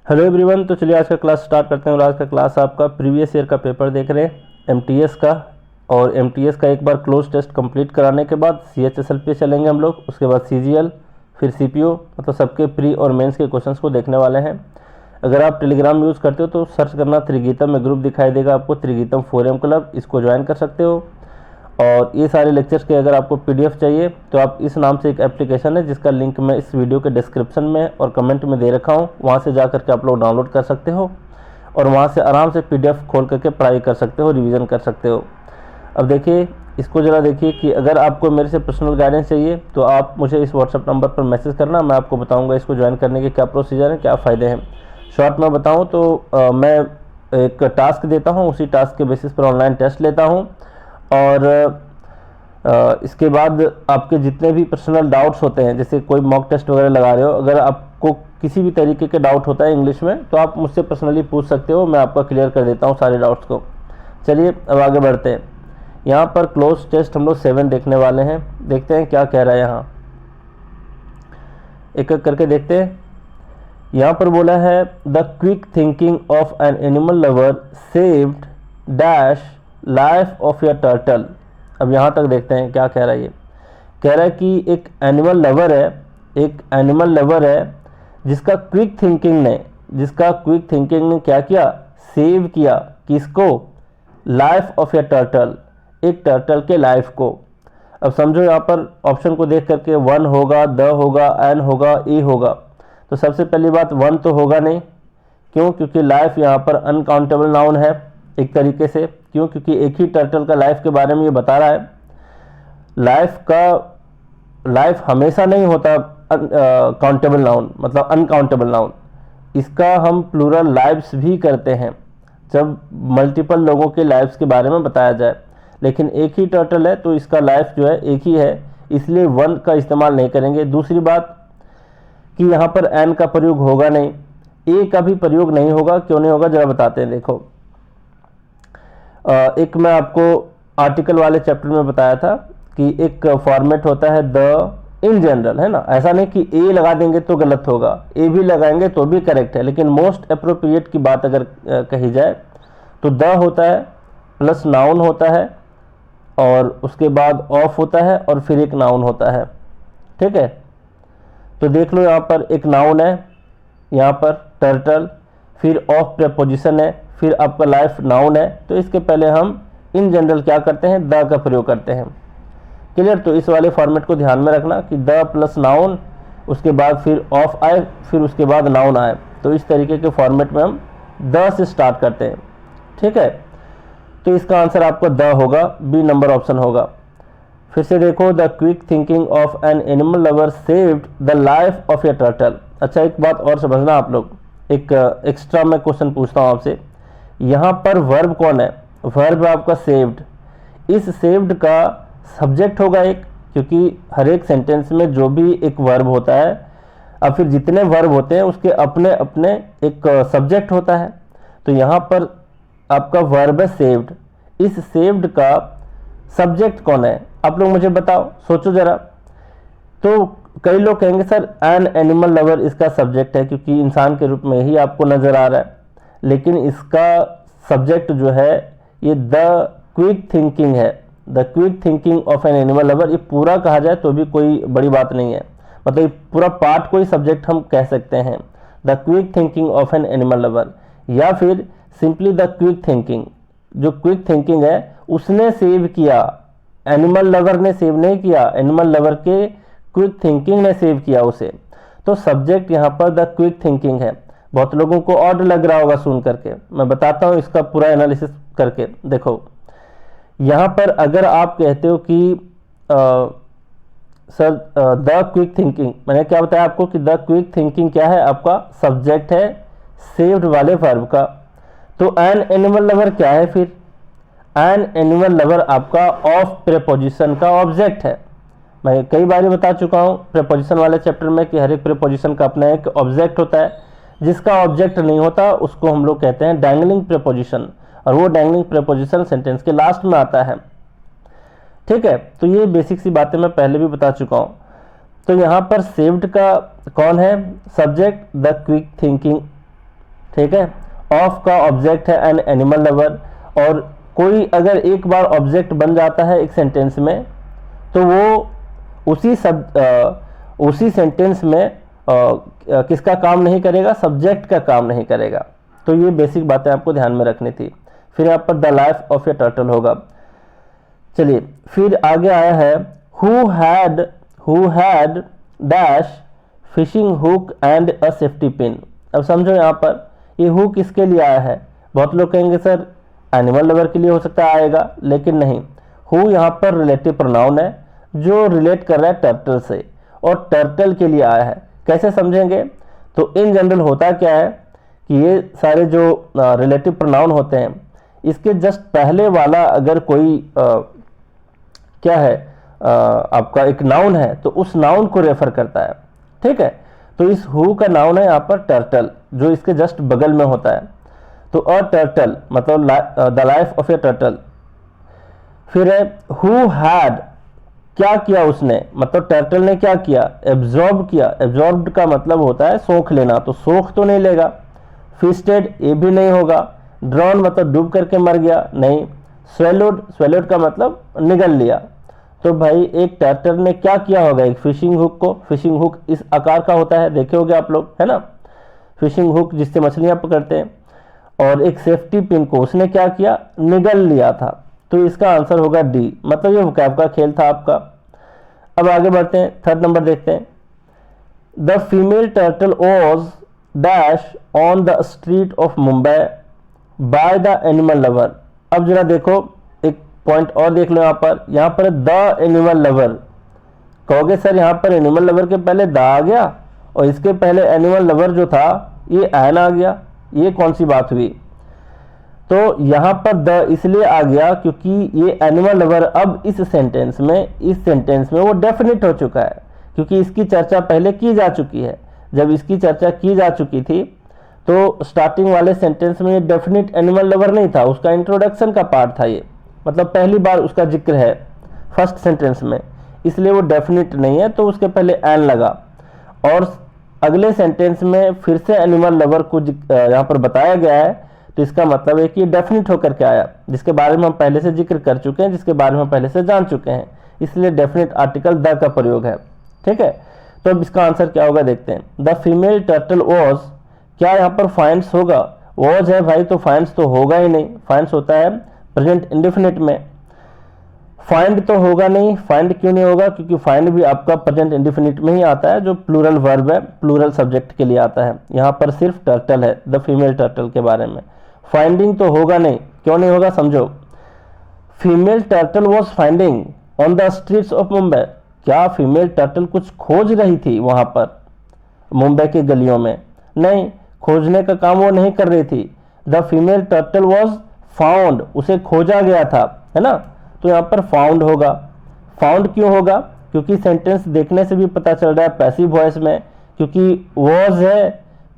Hello everyone. तो चलिए आज का क्लास स्टार्ट करते हैं। और आज का क्लास आपका प्रीवियस ईयर का पेपर देख रहे हैं एमटीएस का। और एमटीएस का एक बार क्लोज टेस्ट कंप्लीट कराने के बाद सीएचएसएल पे चलेंगे हम लोग, उसके बाद सीजीएल, फिर सीपीओ, मतलब सबके प्री और मेंस के क्वेश्चंस को देखने वाले हैं। अगर आप टेलीग्राम यूज़ करते हो तो सर्च करना त्रिगीतम में, ग्रुप दिखाई देगा आपको, त्रिगीतम फोरम क्लब, इसको ज्वाइन कर सकते हो। और ये सारे लेक्चर्स के अगर आपको पीडीएफ चाहिए तो आप इस नाम से एक एप्लीकेशन है जिसका लिंक मैं इस वीडियो के डिस्क्रिप्शन में और कमेंट में दे रखा हूँ, वहाँ से जा करके आप लोग डाउनलोड कर सकते हो और वहाँ से आराम से पीडीएफ खोल करके पढ़ाई कर सकते हो, रिवीजन कर सकते हो। अब देखिए, इसको ज़रा देखिए कि अगर आपको मेरे से पर्सनल गाइडेंस चाहिए तो आप मुझे इस व्हाट्सअप नंबर पर मैसेज करना, मैं आपको बताऊँगा इसको ज्वाइन करने के क्या प्रोसीजर है, क्या फ़ायदे हैं। शॉर्ट में बताऊँ तो मैं एक टास्क देता हूँ, उसी टास्क के बेसिस पर ऑनलाइन टेस्ट लेता हूँ। और इसके बाद आपके जितने भी पर्सनल डाउट्स होते हैं, जैसे कोई मॉक टेस्ट वगैरह लगा रहे हो, अगर आपको किसी भी तरीके के डाउट होता है इंग्लिश में तो आप मुझसे पर्सनली पूछ सकते हो, मैं आपका क्लियर कर देता हूँ सारे डाउट्स को। चलिए अब आगे बढ़ते हैं। यहाँ पर क्लोज टेस्ट हम लोग 7 देखने वाले हैं, देखते हैं क्या कह रहा है। यहाँ एक एक करके देखते हैं। यहाँ पर बोला है the quick thinking of an animal lover saved dash life of your turtle. अब यहाँ तक देखते हैं क्या कह रहा है। ये कह रहा है कि एक एनिमल लवर है जिसका क्विक थिंकिंग ने क्या किया, सेव किया किसको, लाइफ ऑफ ए टर्टल, एक टर्टल के लाइफ को। अब समझो यहाँ पर ऑप्शन को देख करके 1 होगा, द होगा, एन होगा, ए होगा। तो सबसे पहली बात 1 तो होगा नहीं, क्यों? क्योंकि लाइफ यहाँ पर अनकाउंटेबल नाउन है एक तरीके से। क्यों? क्योंकि एक ही टर्टल का लाइफ के बारे में ये बता रहा है। लाइफ हमेशा नहीं होता काउंटेबल नाउन, मतलब अनकाउंटेबल नाउन। इसका हम प्लूरल लाइव्स भी करते हैं जब मल्टीपल लोगों के लाइव्स के बारे में बताया जाए, लेकिन एक ही टर्टल है तो इसका लाइफ जो है एक ही है, इसलिए 1 का इस्तेमाल नहीं करेंगे। दूसरी बात कि यहाँ पर एन का प्रयोग होगा नहीं, ए का भी प्रयोग नहीं होगा। क्यों नहीं होगा जरा बताते हैं। देखो, एक मैं आपको आर्टिकल वाले चैप्टर में बताया था कि एक फॉर्मेट होता है द इन जनरल, है ना। ऐसा नहीं कि ए लगा देंगे तो गलत होगा, ए भी लगाएंगे तो भी करेक्ट है, लेकिन मोस्ट अप्रोप्रिएट की बात अगर कही जाए तो द होता है प्लस नाउन होता है और उसके बाद ऑफ होता है और फिर एक नाउन होता है। ठीक है, तो देख लो यहाँ पर एक नाउन है, यहाँ पर टर्टल, फिर ऑफ प्रेपोजिशन है, फिर आपका लाइफ नाउन है। तो इसके पहले हम इन जनरल क्या करते हैं, द का प्रयोग करते हैं। क्लियर? तो इस वाले फॉर्मेट को ध्यान में रखना कि द प्लस नाउन, उसके बाद फिर ऑफ आए, फिर उसके बाद नाउन आए। तो इस तरीके के फॉर्मेट में हम द से स्टार्ट करते हैं। ठीक है, तो इसका आंसर आपका द होगा, बी नंबर ऑप्शन होगा। फिर से देखो, the quick thinking of an animal lover saved the life of A turtle. अच्छा, एक बात और समझना आप लोग, एक एक्स्ट्रा मैं क्वेश्चन पूछता हूँ आपसे। यहाँ पर वर्ब कौन है? वर्ब आपका सेव्ड। इस सेव्ड का सब्जेक्ट होगा एक, क्योंकि हर एक सेंटेंस में जो भी एक वर्ब होता है, अब फिर जितने वर्ब होते हैं उसके अपने अपने एक सब्जेक्ट होता है। तो यहाँ पर आपका वर्ब है सेव्ड। इस सेव्ड का सब्जेक्ट कौन है? आप लोग मुझे बताओ, सोचो जरा। तो कई लोग कहेंगे सर एन एनिमल लवर इसका सब्जेक्ट है, क्योंकि इंसान के रूप में ही आपको नजर आ रहा है, लेकिन इसका सब्जेक्ट जो है ये द क्विक थिंकिंग है। The quick thinking of an animal lover, ये पूरा कहा जाए तो भी कोई बड़ी बात नहीं है, मतलब ये पूरा पार्ट को ही सब्जेक्ट हम कह सकते हैं, the quick thinking of an animal lover. या फिर सिंपली द क्विक थिंकिंग, जो क्विक थिंकिंग है उसने सेव किया, एनिमल लवर ने सेव नहीं किया, एनिमल लवर के क्विक थिंकिंग ने सेव किया उसे। तो सब्जेक्ट यहाँ पर द क्विक थिंकिंग है। बहुत लोगों को ऑड लग रहा होगा सुन करके, मैं बताता हूँ इसका पूरा एनालिसिस करके। देखो, यहाँ पर अगर आप कहते हो कि सर द क्विक थिंकिंग, मैंने क्या बताया आपको कि द क्विक थिंकिंग क्या है, आपका सब्जेक्ट है सेव्ड वाले वर्ब का। तो एन एनिमल लवर क्या है? फिर एन एनिमल लवर आपका ऑफ प्रेपोजिशन का ऑब्जेक्ट है। मैं कई बार बता चुका हूँ प्रेपोजिशन वाले चैप्टर में कि हर एक प्रेपोजिशन का अपना एक ऑब्जेक्ट होता है, जिसका ऑब्जेक्ट नहीं होता उसको हम लोग कहते हैं डैंगलिंग प्रेपोजिशन, और वो डैंगलिंग प्रेपोजिशन सेंटेंस के लास्ट में आता है। ठीक है, तो ये बेसिक सी बातें मैं पहले भी बता चुका हूँ। तो यहाँ पर सेव्ड का कौन है? सब्जेक्ट द क्विक थिंकिंग ठीक है। ऑफ का ऑब्जेक्ट है एन एनिमल लवर, और कोई अगर एक बार ऑब्जेक्ट बन जाता है एक सेंटेंस में तो वो उसी सेंटेंस में किसका काम नहीं करेगा, सब्जेक्ट का काम नहीं करेगा। तो ये बेसिक बातें आपको ध्यान में रखनी थी। फिर यहाँ पर the life of A turtle होगा। चलिए फिर आगे आया है who had dash fishing hook and a safety pin. अब समझो यहाँ पर ये हु किसके लिए आया है। बहुत लोग कहेंगे सर एनिमल लवर के लिए हो सकता है आएगा, लेकिन नहीं। हु यहाँ पर रिलेटिव प्रोनाउन है जो रिलेट कर रहा है टर्टल से, और टर्टल के लिए आया है। कैसे समझेंगे, तो इन जनरल होता क्या है कि ये सारे जो रिलेटिव प्रोनाउन होते हैं इसके जस्ट पहले वाला अगर कोई क्या है आपका एक नाउन है तो उस नाउन को रेफर करता है। ठीक है, तो इस हु का नाउन है यहाँ पर टर्टल जो इसके जस्ट बगल में होता है। तो अ टर्टल मतलब the life of A turtle. फिर है हु हैड, क्या किया उसने, मतलब टर्टल ने क्या किया, एब्जॉर्ब किया। एब्जॉर्ब का मतलब होता है सोख लेना, तो सोख तो नहीं लेगा। फिस्टेड ये भी नहीं होगा। ड्रॉन मतलब डूब करके मर गया, नहीं। स्वेलोड का मतलब निगल लिया। तो भाई एक टर्टल ने क्या किया होगा, एक फिशिंग हुक को, फिशिंग हुक इस आकार का होता है, देखे होगे आप लोग, है ना, फिशिंग हुक जिससे मछलियां पकड़ते हैं, और एक सेफ्टी पिन को उसने क्या किया, निगल लिया था। तो इसका आंसर होगा डी, मतलब ये वोकैब का खेल था आपका। अब आगे बढ़ते हैं, थर्ड नंबर देखते हैं। The female turtle was dash on the street of Mumbai bye the animal lover. अब जरा देखो एक पॉइंट और देख लो, यहाँ पर द एनिमल लवर। कहोगे सर यहाँ पर एनिमल लवर के पहले द आ गया और इसके पहले एनिमल लवर जो था ये एन आ गया, ये कौन सी बात हुई। तो यहाँ पर द इसलिए आ गया क्योंकि ये एनिमल लवर अब इस सेंटेंस में वो डेफिनेट हो चुका है, क्योंकि इसकी चर्चा पहले की जा चुकी है। जब इसकी चर्चा की जा चुकी थी तो स्टार्टिंग वाले सेंटेंस में ये डेफिनेट एनिमल लवर नहीं था, उसका इंट्रोडक्शन का पार्ट था ये, मतलब पहली बार उसका जिक्र है फर्स्ट सेंटेंस में, इसलिए वो डेफिनेट नहीं है, तो उसके पहले एन लगा। और अगले सेंटेंस में फिर से एनिमल लवर को यहाँ पर बताया गया है, तो इसका मतलब है कि डेफिनेट होकर के आया, जिसके बारे में हम पहले से जिक्र कर चुके हैं, जिसके बारे में हम पहले से जान चुके हैं, इसलिए डेफिनेट आर्टिकल द का प्रयोग है। ठीक है, तो अब इसका आंसर क्या होगा देखते हैं। द फीमेल टर्टल वॉज, क्या यहाँ पर फाइंड्स होगा, वॉज है भाई तो फाइंड्स तो होगा ही नहीं, फाइंड्स होता है प्रेजेंट इंडेफिनिट में, फाइंड तो होगा नहीं। फाइंड क्यों नहीं होगा, क्योंकि फाइंड भी आपका प्रेजेंट इंडेफिनिट में ही आता है, जो प्लूरल वर्ब है, प्लूरल सब्जेक्ट के लिए आता है। यहाँ पर सिर्फ टर्टल है, द फीमेल टर्टल के बारे में। फाइंडिंग तो होगा नहीं, क्यों नहीं होगा समझो। Female turtle was finding on the streets of Mumbai, क्या फीमेल टर्टल कुछ खोज रही थी वहां पर मुंबई के गलियों में, नहीं, खोजने का काम वो नहीं कर रही थी। The female turtle was found, उसे खोजा गया था, है ना, तो यहाँ पर फाउंड होगा। फाउंड क्यों होगा, क्योंकि सेंटेंस देखने से भी पता चल रहा है पैसिव वॉइस में, क्योंकि वॉज है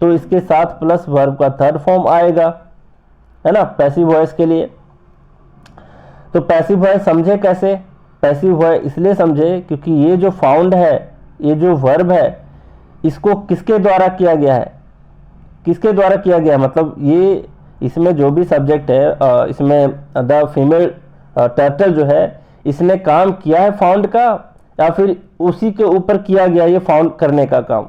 तो इसके साथ प्लस वर्ब का थर्ड फॉर्म आएगा, है ना, पैसिव वॉइस के लिए। तो पैसिव वॉइस समझे कैसे, पैसिव वॉइस इसलिए समझे क्योंकि ये जो फाउंड है, ये जो वर्ब है, इसको किसके द्वारा किया गया है, किसके द्वारा किया गया है, मतलब ये इसमें जो भी सब्जेक्ट है, इसमें द फीमेल टर्टल जो है इसने काम किया है फाउंड का, या फिर उसी के ऊपर किया गया ये फाउंड करने का काम।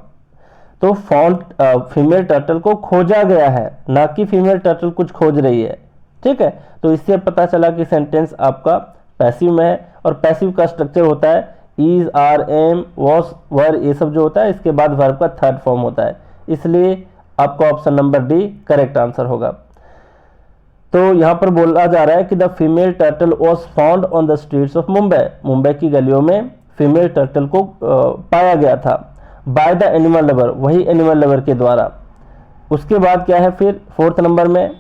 तो फाउंड फीमेल टर्टल को खोजा गया है, ना कि फीमेल टर्टल कुछ खोज रही है। ठीक है, तो इससे पता चला कि सेंटेंस आपका पैसिव में है, और पैसिव का स्ट्रक्चर होता है इज, आर, एम, वॉज, वर, ये सब जो होता है इसके बाद वर्ब का थर्ड फॉर्म होता है, इसलिए आपका option number D correct answer होगा। तो यहाँ पर बोला जा रहा है कि the female turtle was found on the streets of Mumbai, Mumbai की गलियों में फीमेल टर्टल को पाया गया था, बाय द एनिमल लवर, वही एनिमल लवर के द्वारा। उसके बाद क्या है फिर फोर्थ नंबर में,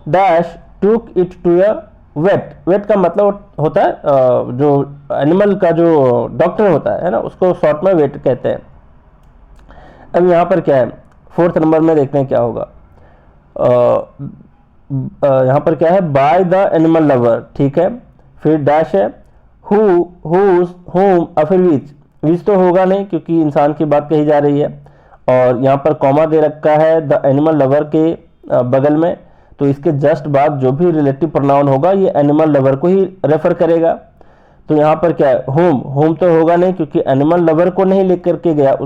dash took it to a vet. Vet का मतलब होता है जो एनिमल का जो डॉक्टर होता है ना, उसको शॉर्ट में वेट कहते हैं। अब यहाँ पर क्या है, फोर्थ नंबर में देखते हैं क्या होगा। यहाँ पर क्या है, बाय द एनिमल लवर, ठीक है, फिर डैश है हु, हुज, होम, और फिर विच तो होगा नहीं क्योंकि इंसान की बात कही जा रही है, और यहाँ पर कॉमा दे रखा है द एनिमल लवर के बगल में, तो इसके जस्ट बाद जो भी रिलेटिव प्रोनाउन होगा ये एनिमल लवर को ही रेफर करेगा। तो यहाँ पर क्या है, होम तो होगा नहीं, क्योंकि एनिमल लवर को नहीं लेकर के गया,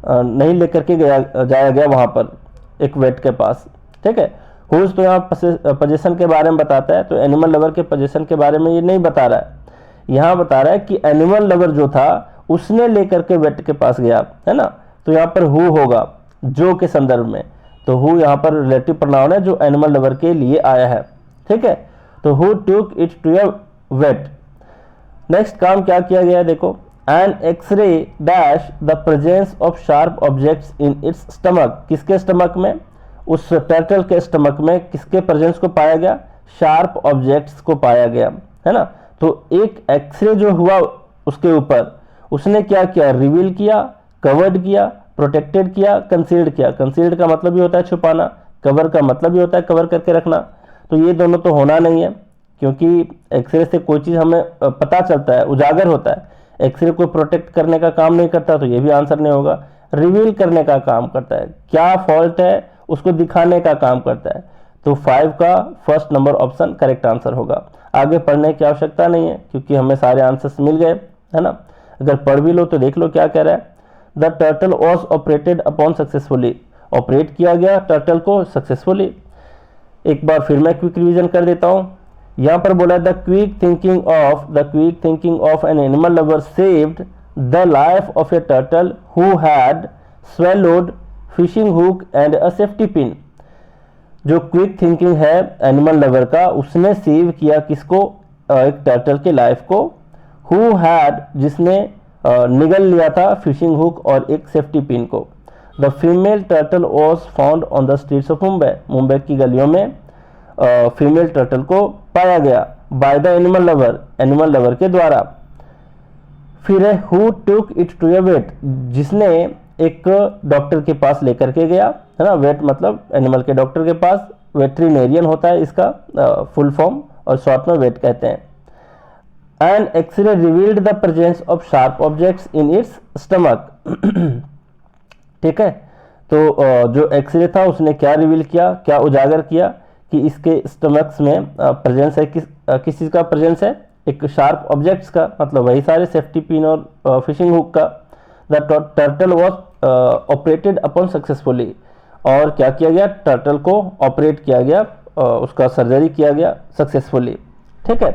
नहीं लेकर के जाया गया वहाँ पर एक वेट के पास। ठीक है, हुज तो यहाँ पोजीशन के बारे में बताता है, तो एनिमल लवर के पोजीशन के बारे में ये नहीं बता रहा है, यहाँ बता रहा है कि एनिमल लवर जो था उसने लेकर के वेट के पास गया, है ना। तो यहाँ पर हु होगा जो के संदर्भ में, तो हु यहाँ पर रिलेटिव प्रोनाउन है जो एनिमल लवर के लिए आया है। ठीक है, तो who took it to a vet. Next काम क्या किया गया है देखो, an X-ray dash the presence of sharp objects in its stomach. किसके स्टमक में, उस टर्टल के स्टमक में किसके प्रेजेंस को पाया गया, शार्प ऑब्जेक्ट्स को पाया गया, है ना। तो एक एक्सरे जो हुआ उसके ऊपर, उसने क्या किया, रिवील किया, कवर्ड किया, प्रोटेक्टेड किया, कंसील्ड किया। कंसील्ड का मतलब ये होता है छुपाना, कवर का मतलब ये होता है कवर करके रखना। तो ये दोनों तो होना नहीं है, क्योंकि एक्सरे से कोई चीज़ हमें पता चलता है, उजागर होता है। एक्सरे को प्रोटेक्ट करने का काम नहीं करता, तो ये भी आंसर नहीं होगा। रिवील करने का काम करता है, क्या फॉल्ट है उसको दिखाने का काम करता है। तो 5 का first number option correct answer होगा। आगे पढ़ने की आवश्यकता नहीं है, क्योंकि हमें सारे आंसर्स मिल गए, है ना। अगर पढ़ भी लो तो देख लो क्या कह रहा है, the turtle was operated upon successfully. Operate किया गया टर्टल को सक्सेसफुली। एक बार फिर मैं क्विक रिवीजन कर देता हूँ। यहाँ पर बोला the quick thinking of an animal lover saved the life of A turtle who had swallowed fishing hook and a safety pin. जो क्विक थिंकिंग है एनिमल लवर का, उसने सेव किया किसको, एक टर्टल के लाइफ को। हु हैड, जिसने निगल लिया था फिशिंग हुक और एक सेफ्टी पिन को। The female turtle was found on the streets of Mumbai. Mumbai की गलियों में फीमेल टर्टल को पाया गया बाय द एनिमल लवर के द्वारा। फिर है who took it to a vet, जिसने एक डॉक्टर के पास लेकर के गया, है ना। वेट मतलब एनिमल के डॉक्टर के पास, वेटरिनेरियन होता है इसका फुल फॉर्म, और शॉर्ट में वेट कहते हैं। An X-ray revealed the presence of sharp objects in its stomach. ठीक है, तो जो एक्सरे था उसने क्या रिवील किया, क्या उजागर किया कि इसके स्टमक्स में प्रेजेंस है, किस चीज़ का प्रेजेंस है, एक शार्प ऑब्जेक्ट्स का, मतलब वही सारे सेफ्टी पिन और फिशिंग हुक का। The turtle was operated upon successfully, और क्या किया गया, टर्टल को ऑपरेट किया गया, उसका सर्जरी किया गया सक्सेसफुली। ठीक है,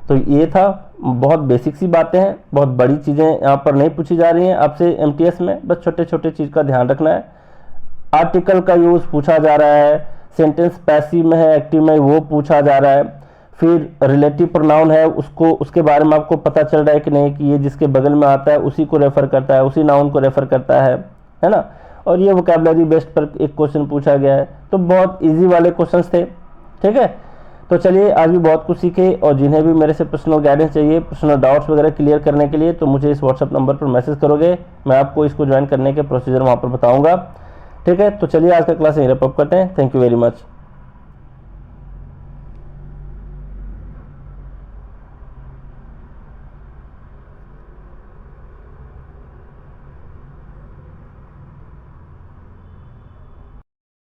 तो ये था, बहुत बेसिक सी बातें हैं, बहुत बड़ी चीज़ें यहाँ पर नहीं पूछी जा रही हैं आपसे एमटीएस में, बस छोटे छोटे चीज़ का ध्यान रखना है। आर्टिकल का यूज़ पूछा जा रहा है, सेंटेंस पैसिव में है एक्टिव में वो पूछा जा रहा है, फिर रिलेटिव प्रोनाउन है उसको, उसके बारे में आपको पता चल रहा है कि नहीं, कि ये जिसके बगल में आता है उसी को रेफर करता है, उसी नाउन को रेफर करता है ना। और ये वोकैबुलरी बेस्ड पर एक क्वेश्चन पूछा गया है, तो बहुत इजी वाले क्वेश्चंस थे। ठीक है, तो चलिए आज भी बहुत कुछ सीखे, और जिन्हें भी मेरे से पर्सनल गाइडेंस चाहिए, पर्सनल डाउट्स वगैरह क्लियर करने के लिए, तो मुझे इस व्हाट्सएप नंबर पर मैसेज करोगे, मैं आपको इसको ज्वाइन करने के प्रोसीजर वहाँ पर बताऊँगा। ठीक है, तो चलिए आज का क्लास यहीं रैप अप करते हैं। Thank you very much.